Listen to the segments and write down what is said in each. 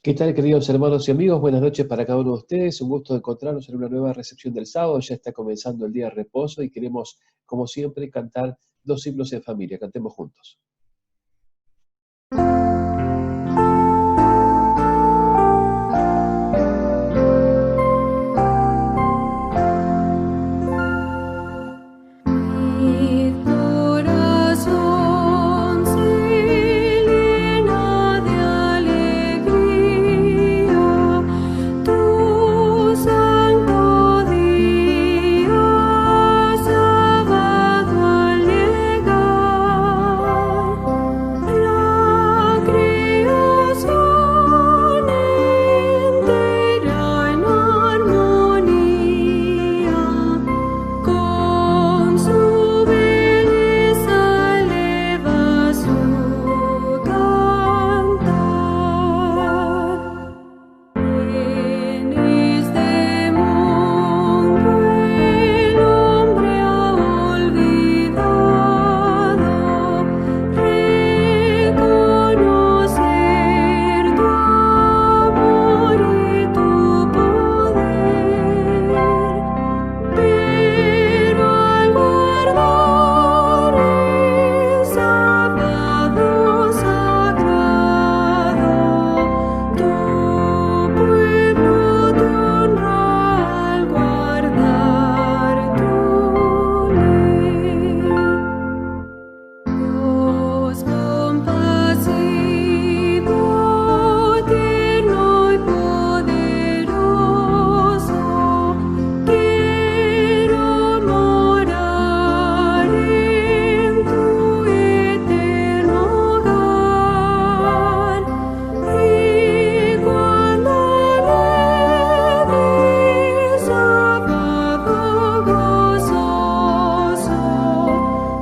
¿Qué tal, queridos hermanos y amigos? Buenas noches para cada uno de ustedes. Un gusto de encontrarnos en una nueva recepción del sábado. Ya está comenzando el día de reposo y queremos, como siempre, cantar dos himnos en familia. Cantemos juntos. Mi corazón se llena de alegría, tu santo día, sábado al llegar. La creación entera en armonía con su belleza eleva su cantar. En este mundo el hombre ha olvidado reconocer tu amor y tu poder. Pero al guardar el sábado sagrado, tu pueblo te honra al guardar tu ley. Dios compasivo, tierno y poderoso, quiero morar en tu eterno hogar. Y cuando le sábado gozoso,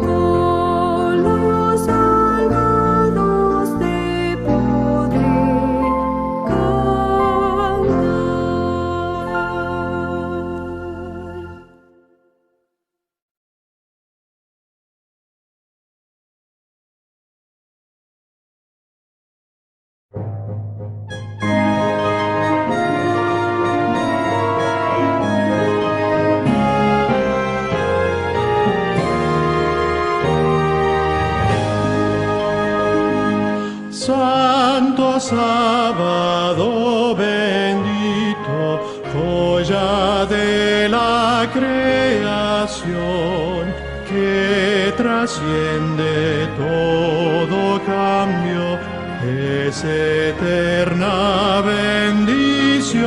con los salvados te podré cantar. Santo sábado bendito, joya de la creación, que trasciende todo cambio, es eterna bendición.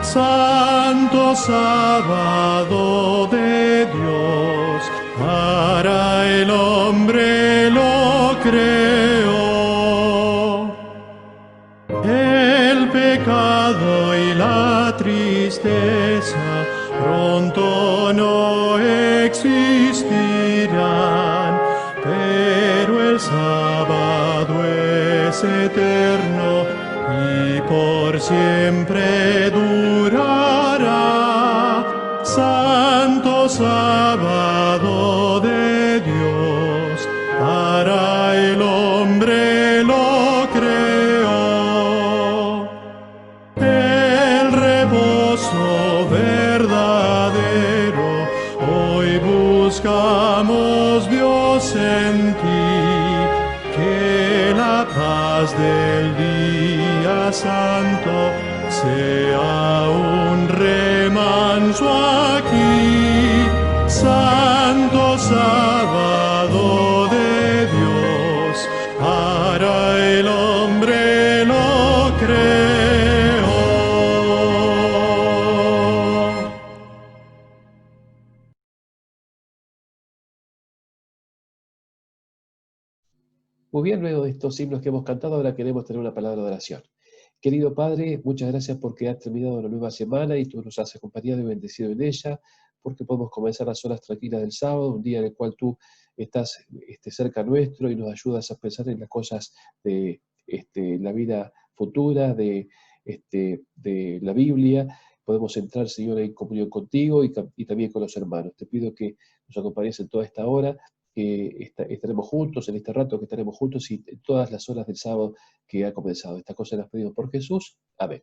Santo sábado de Dios, para el hombre lo creó. El pecado y la tristeza pronto no existirán, pero el sábado es eterno y por siempre durará. Santo sábado de Dios, para el hombre lo creó. El reposo verdadero hoy buscamos, Dios, en ti, que la paz del día santo sea un remanso aquí. Santo sábado de Dios, para el hombre lo creó. Muy bien, luego de estos himnos que hemos cantado, ahora queremos tener una palabra de oración. Querido Padre, muchas gracias porque has terminado una nueva semana y tú nos has acompañado y bendecido en ella, porque podemos comenzar las horas tranquilas del sábado, un día en el cual tú estás cerca nuestro y nos ayudas a pensar en las cosas de la vida futura, de la Biblia. Podemos entrar, Señor, en comunión contigo y también con los hermanos. Te pido que nos acompañes en toda esta hora que estaremos juntos, en este rato que estaremos juntos y en todas las horas del sábado que ha comenzado. Estas cosas las pedimos por Jesús. Amén.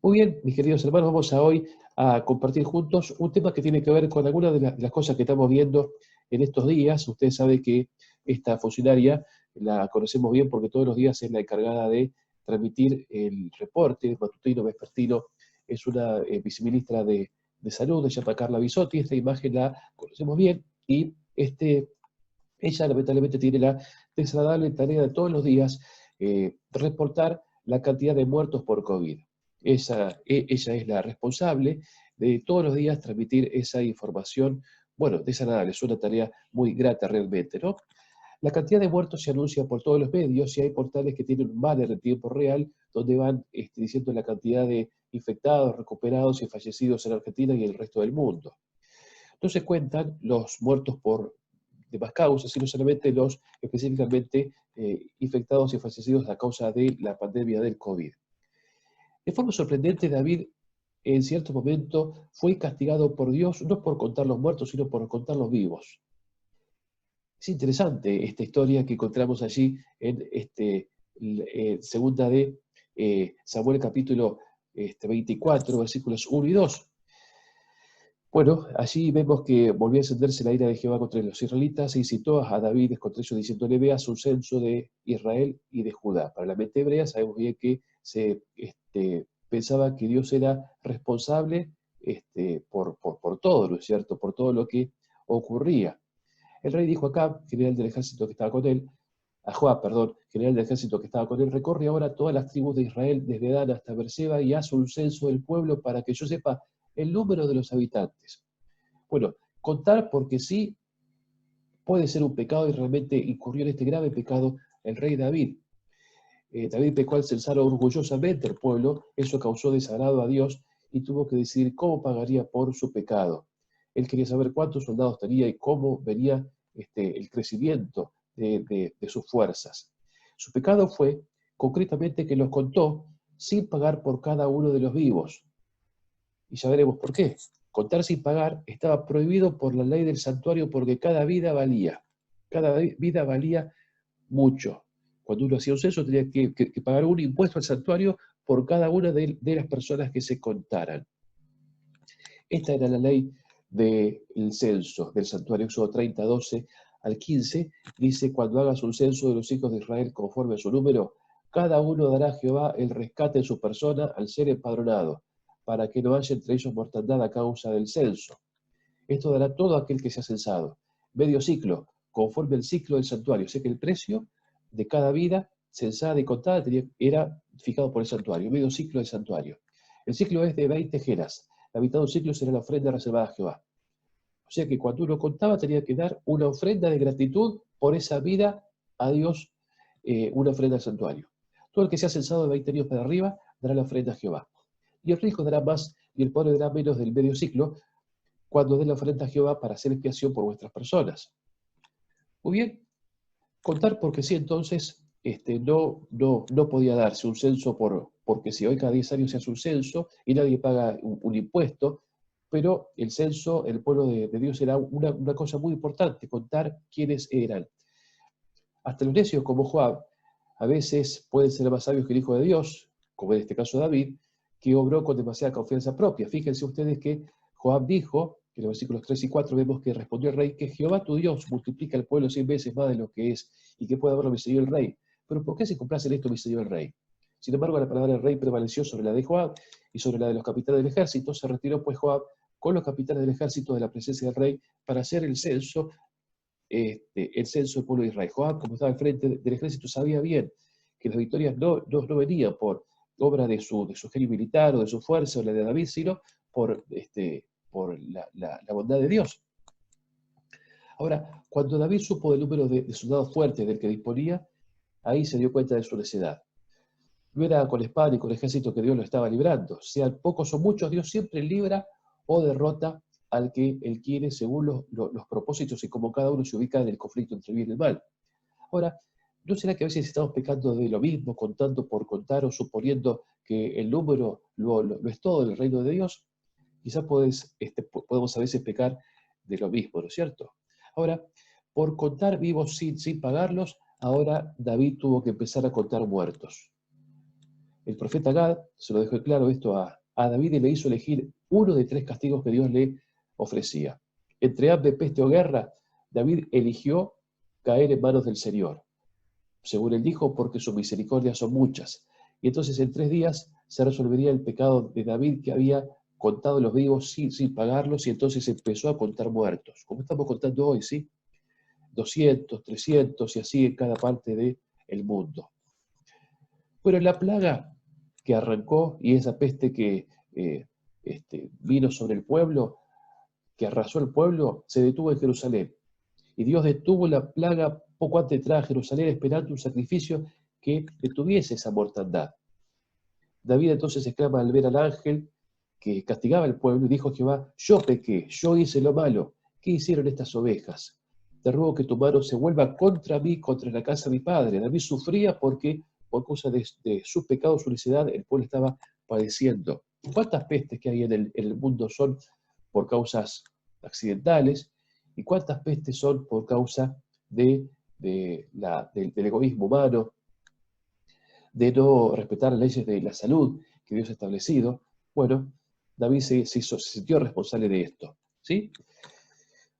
Muy bien, mis queridos hermanos, vamos hoy a compartir juntos un tema que tiene que ver con algunas de las cosas que estamos viendo en estos días. Ustedes saben que esta funcionaria la conocemos bien porque todos los días es la encargada de transmitir el reporte matutino, vespertino. Es una viceministra de Salud, se llama Carla Bisotti. Esta imagen la conocemos bien y ella lamentablemente tiene la desagradable tarea de todos los días reportar la cantidad de muertos por COVID. Ella es la responsable de todos los días transmitir esa información. Bueno, desagradable, es una tarea muy grata realmente, ¿no? La cantidad de muertos se anuncia por todos los medios y hay portales que tienen un banner en tiempo real donde van diciendo la cantidad de infectados, recuperados y fallecidos en Argentina y en el resto del mundo. No se cuentan los muertos por demás causas, sino solamente los específicamente infectados y fallecidos a causa de la pandemia del COVID. De forma sorprendente, David en cierto momento fue castigado por Dios, no por contar los muertos, sino por contar los vivos. Es interesante esta historia que encontramos allí en segunda de Samuel capítulo 24, versículos 1 y 2. Bueno, allí vemos que volvió a encenderse la ira de Jehová contra los israelitas e incitó a David contra ellos diciéndole: veas un censo de Israel y de Judá. Para la mente hebrea sabemos bien que se pensaba que Dios era responsable por todo, ¿no es cierto? Por todo lo que ocurría. El rey dijo a Acab, general del ejército que estaba con él, a Joab, perdón, general del ejército que estaba con él: recorre ahora todas las tribus de Israel, desde Dan hasta Beerseba, y haz un censo del pueblo para que yo sepa el número de los habitantes. Bueno, contar porque sí puede ser un pecado y realmente incurrió en este grave pecado el rey David. David pecó al censar orgullosamente al pueblo, eso causó desagrado a Dios y tuvo que decidir cómo pagaría por su pecado. Él quería saber cuántos soldados tenía y cómo venía el crecimiento de sus fuerzas. Su pecado fue, concretamente, que los contó sin pagar por cada uno de los vivos. Y ya veremos por qué. Contar sin pagar estaba prohibido por la ley del santuario porque cada vida valía mucho. Cuando uno hacía un censo tenía que pagar un impuesto al santuario por cada una de las personas que se contaran. Esta era la ley del censo del santuario. Éxodo 30, 12 al 15, dice: cuando hagas un censo de los hijos de Israel conforme a su número, cada uno dará a Jehová el rescate en su persona al ser empadronado, para que no haya entre ellos mortandad a causa del censo. Esto dará todo aquel que sea censado. Medio ciclo, conforme al ciclo del santuario. O sea que el precio de cada vida censada y contada era fijado por el santuario, medio ciclo del santuario. El ciclo es de 20 geras. La mitad de un ciclo será la ofrenda reservada a Jehová. O sea que cuando uno contaba tenía que dar una ofrenda de gratitud por esa vida a Dios, una ofrenda al santuario. Todo el que sea censado de 20 años para arriba dará la ofrenda a Jehová. Y el rico dará más y el pobre dará menos del medio ciclo cuando dé la ofrenda a Jehová para hacer expiación por vuestras personas. Muy bien, contar porque sí, entonces no podía darse un censo porque si hoy cada 10 años se hace un censo y nadie paga un impuesto, pero el censo, el pueblo de Dios era una cosa muy importante, contar quiénes eran. Hasta los necios como Joab a veces pueden ser más sabios que el Hijo de Dios, como en este caso David, que obró con demasiada confianza propia. Fíjense ustedes que Joab dijo, que en los versículos 3 y 4 vemos que respondió el rey: que Jehová tu Dios multiplica el pueblo 100 veces más de lo que es, y que pueda verlo mi señor el rey. Pero ¿por qué se complace en esto mi señor el rey? Sin embargo, la palabra del rey prevaleció sobre la de Joab y sobre la de los capitanes del ejército. Se retiró pues Joab con los capitanes del ejército de la presencia del rey para hacer el censo del pueblo de Israel. Joab, como estaba al frente del ejército, sabía bien que las victorias no venían por obra de su genio militar o de su fuerza o la de David, sino por la bondad de Dios. Ahora, cuando David supo del número de soldados fuertes del que disponía, ahí se dio cuenta de su necedad. No era con espada ni con ejército que Dios lo estaba librando. Sean pocos o muchos, Dios siempre libra o derrota al que Él quiere según los propósitos y como cada uno se ubica en el conflicto entre el bien y el mal. Ahora, ¿no será que a veces estamos pecando de lo mismo, contando por contar o suponiendo que el número lo es todo del reino de Dios? Quizás podemos a veces pecar de lo mismo, ¿no es cierto? Ahora, por contar vivos sin pagarlos, ahora David tuvo que empezar a contar muertos. El profeta Gad se lo dejó claro esto a David y le hizo elegir uno de 3 castigos que Dios le ofrecía. Entre hambre, peste o guerra, David eligió caer en manos del Señor. Según él dijo, porque sus misericordias son muchas. Y entonces en 3 días se resolvería el pecado de David, que había contado los vivos sin pagarlos, y entonces empezó a contar muertos, como estamos contando hoy, ¿sí? 200, 300 y así en cada parte del mundo. Bueno, la plaga que arrancó y esa peste que vino sobre el pueblo, que arrasó el pueblo, se detuvo en Jerusalén. Y Dios detuvo la plaga poco antes de entrar a Jerusalén, esperando un sacrificio que detuviese esa mortandad. David entonces exclama al ver al ángel que castigaba al pueblo y dijo a Jehová: yo pequé, yo hice lo malo. ¿Qué hicieron estas ovejas? Te ruego que tu mano se vuelva contra mí, contra la casa de mi padre. David sufría porque, por causa de su pecado, su necedad, el pueblo estaba padeciendo. ¿Cuántas pestes que hay en el mundo son por causas accidentales? ¿Y cuántas pestes son por causa del egoísmo humano, de no respetar las leyes de la salud que Dios ha establecido? Bueno, David se sintió responsable de esto, ¿sí?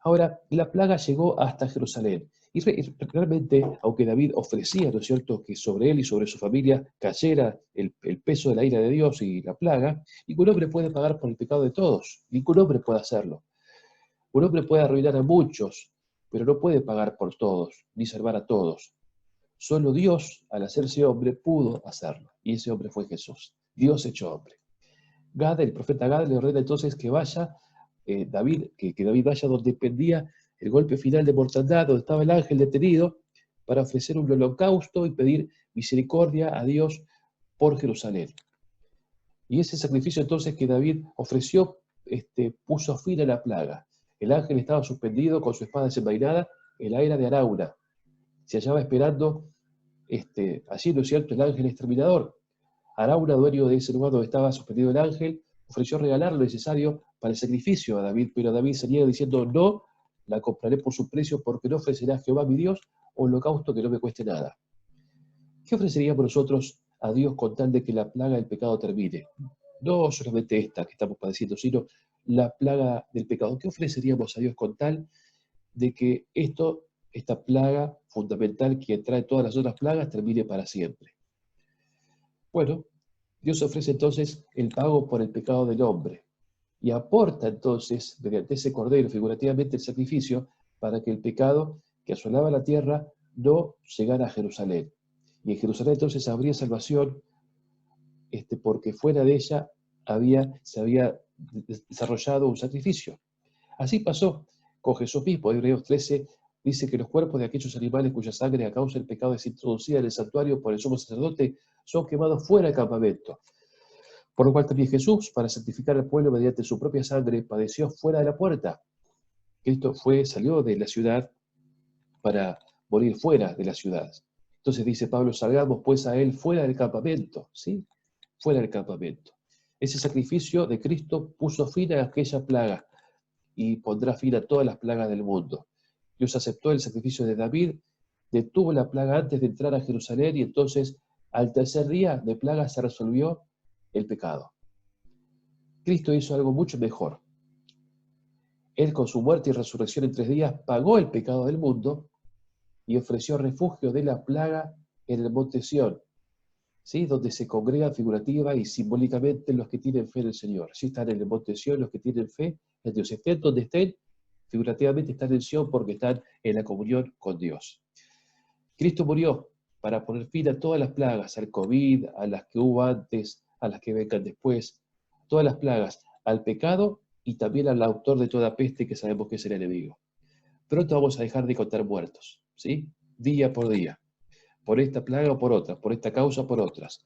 Ahora, la plaga llegó hasta Jerusalén. Y realmente, aunque David ofrecía, ¿no es cierto?, que sobre él y sobre su familia cayera el peso de la ira de Dios y la plaga, ningún hombre puede pagar por el pecado de todos. Ningún hombre puede hacerlo. Un hombre puede arruinar a muchos, pero no puede pagar por todos, ni salvar a todos. Solo Dios, al hacerse hombre, pudo hacerlo. Y ese hombre fue Jesús. Dios hecho hombre. Gad, el profeta Gad, le ordena entonces que vaya David vaya donde pendía el golpe final de mortandad, donde estaba el ángel detenido, para ofrecer un holocausto y pedir misericordia a Dios por Jerusalén. Y ese sacrificio entonces que David ofreció puso fin a la plaga. El ángel estaba suspendido con su espada desenvainada en la era de Arauna. Se hallaba esperando allí, ¿no es cierto?, el ángel exterminador. Arauna, dueño de ese lugar donde estaba suspendido el ángel, ofreció regalar lo necesario para el sacrificio a David, pero David se niega diciendo: no, la compraré por su precio, porque no ofrecerá a Jehová mi Dios holocausto que no me cueste nada. ¿Qué ofreceríamos nosotros a Dios con tal de que la plaga del pecado termine? No solamente esta que estamos padeciendo, sino la plaga del pecado. ¿Qué ofreceríamos a Dios con tal de que esta plaga fundamental que trae todas las otras plagas termine para siempre? Bueno, Dios ofrece entonces el pago por el pecado del hombre y aporta entonces, mediante ese cordero, figurativamente el sacrificio, para que el pecado que asolaba la tierra no llegara a Jerusalén. Y en Jerusalén entonces habría salvación, porque fuera de ella se había desarrollado un sacrificio. Así pasó con Jesús mismo. Hebreos 13 dice que los cuerpos de aquellos animales cuya sangre a causa del pecado es introducida en el santuario por el sumo sacerdote son quemados fuera del campamento. Por lo cual también Jesús, para santificar al pueblo mediante su propia sangre, padeció fuera de la puerta. Cristo salió de la ciudad para morir fuera de la ciudad. Entonces dice Pablo: salgamos pues a él fuera del campamento, ¿sí? Fuera del campamento. Ese sacrificio de Cristo puso fin a aquella plaga y pondrá fin a todas las plagas del mundo. Dios aceptó el sacrificio de David, detuvo la plaga antes de entrar a Jerusalén, y entonces al tercer día de plaga se resolvió el pecado. Cristo hizo algo mucho mejor. Él, con su muerte y resurrección en 3 días, pagó el pecado del mundo y ofreció refugio de la plaga en el monte Sión, ¿sí?, donde se congregan figurativa y simbólicamente los que tienen fe en el Señor. Sí, están en el monte Sión los que tienen fe en Dios. Estén donde estén, figurativamente están en Sión porque están en la comunión con Dios. Cristo murió para poner fin a todas las plagas, al COVID, a las que hubo antes, a las que vengan después, todas las plagas, al pecado y también al autor de toda peste, que sabemos que es el enemigo. Pronto vamos a dejar de contar muertos, ¿sí?, día por día, por esta plaga o por otra, por esta causa o por otras.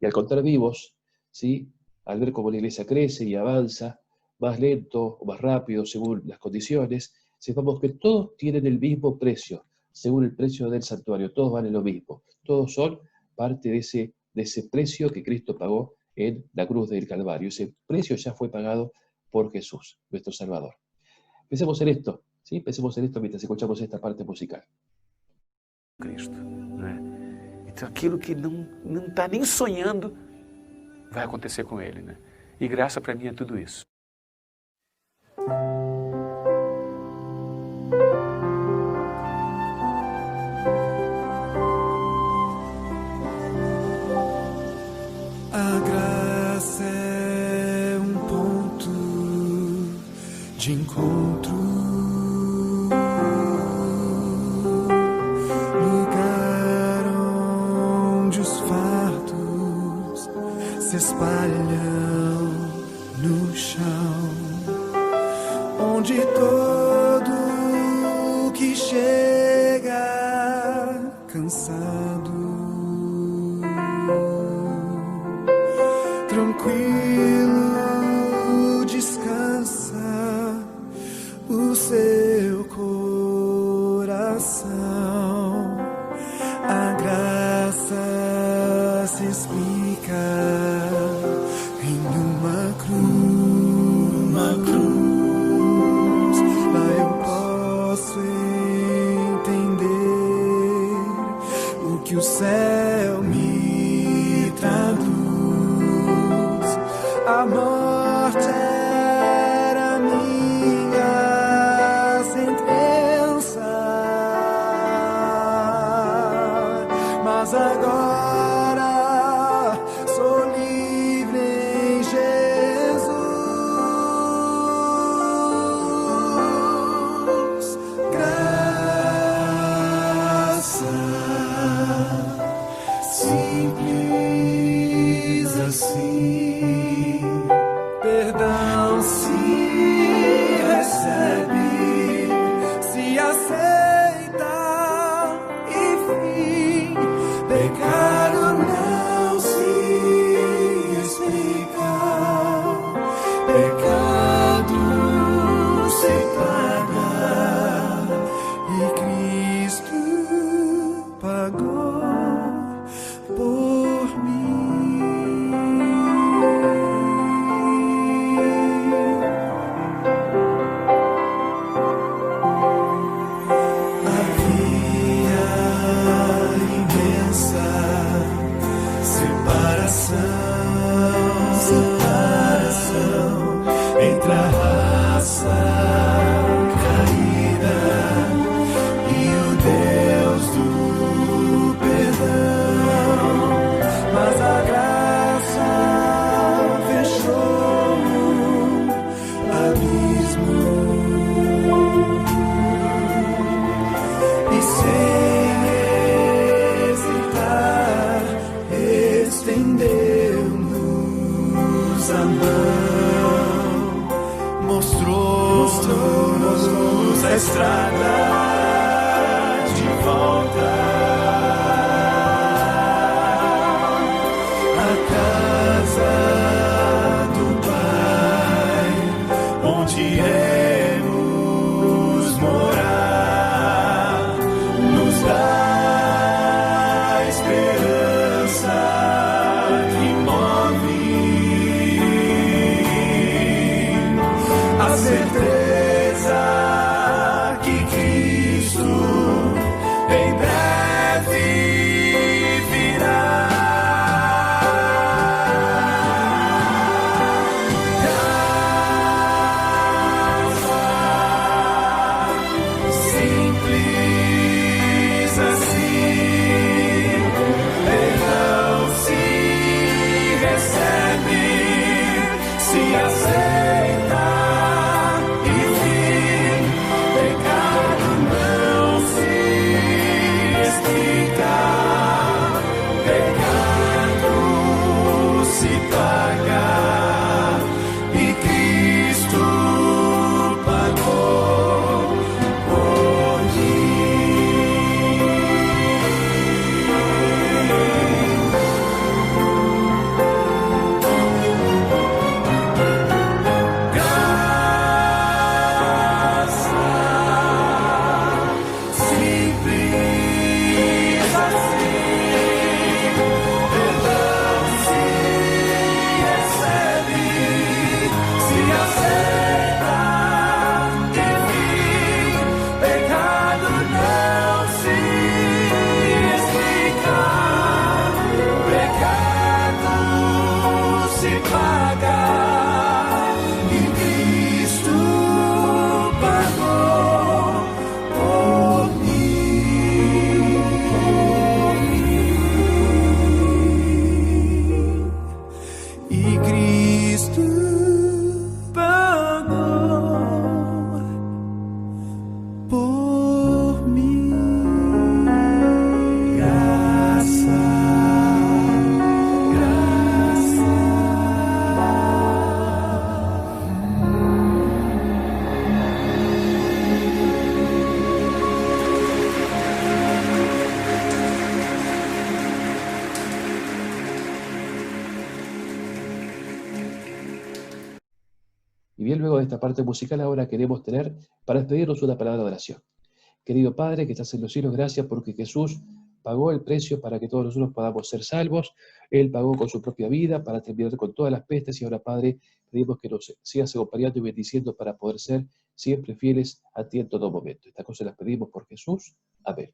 Y al contar vivos, ¿sí?, al ver cómo la iglesia crece y avanza, más lento o más rápido según las condiciones, sepamos que todos tienen el mismo precio, según el precio del santuario, todos valen lo mismo, todos son parte de ese precio que Cristo pagó en la cruz del Calvario. Ese precio ya fue pagado por Jesús, nuestro Salvador. Pensemos en esto, ¿Sí? Pensemos en esto mientras escuchamos esta parte musical. Cristo, né? Então aquilo que não está nem sonhando vai acontecer com ele, né? E graça para mim é tudo isso. A graça é um ponto de encontro, lugar onde os fardos se espalham no chão, onde todo que chega cansado tranquilo descansa o seu coração. A graça se explica em uma cruz. Lá eu posso entender o que o céu me traduz. A morte era minha sentença, mas agora sou livre em Jesus. Graça simples assim. Perdão se recebe, se aceita, enfim. Pecado não se explica, pecado se paga e Cristo pagou por mim. Separação entre a raça caída e o Deus do perdão, mas a graça fechou o abismo e sem hesitar estendeu-nos a mão, mostrou-nos a estrada de volta à casa do Pai, onde iremos morar, nos dá esperança que move a certeza que Cristo em breve Y bien, luego de esta parte musical ahora queremos tener para despedirnos una palabra de oración. Querido Padre que estás en los cielos, gracias porque Jesús pagó el precio para que todos nosotros podamos ser salvos. Él pagó con su propia vida para terminar con todas las pestes y ahora, Padre, pedimos que nos sigas acompañando y bendiciendo para poder ser siempre fieles a ti en todo momento. Estas cosas las pedimos por Jesús. Amén.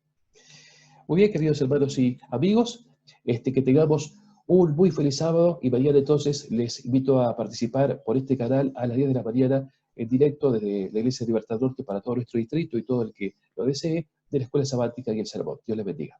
Muy bien, queridos hermanos y amigos, que tengamos un muy feliz sábado y mañana entonces les invito a participar por este canal a las 10 de la mañana en directo desde la Iglesia Libertad Norte para todo nuestro distrito y todo el que lo desee de la Escuela Sabática y el Sermón. Dios les bendiga.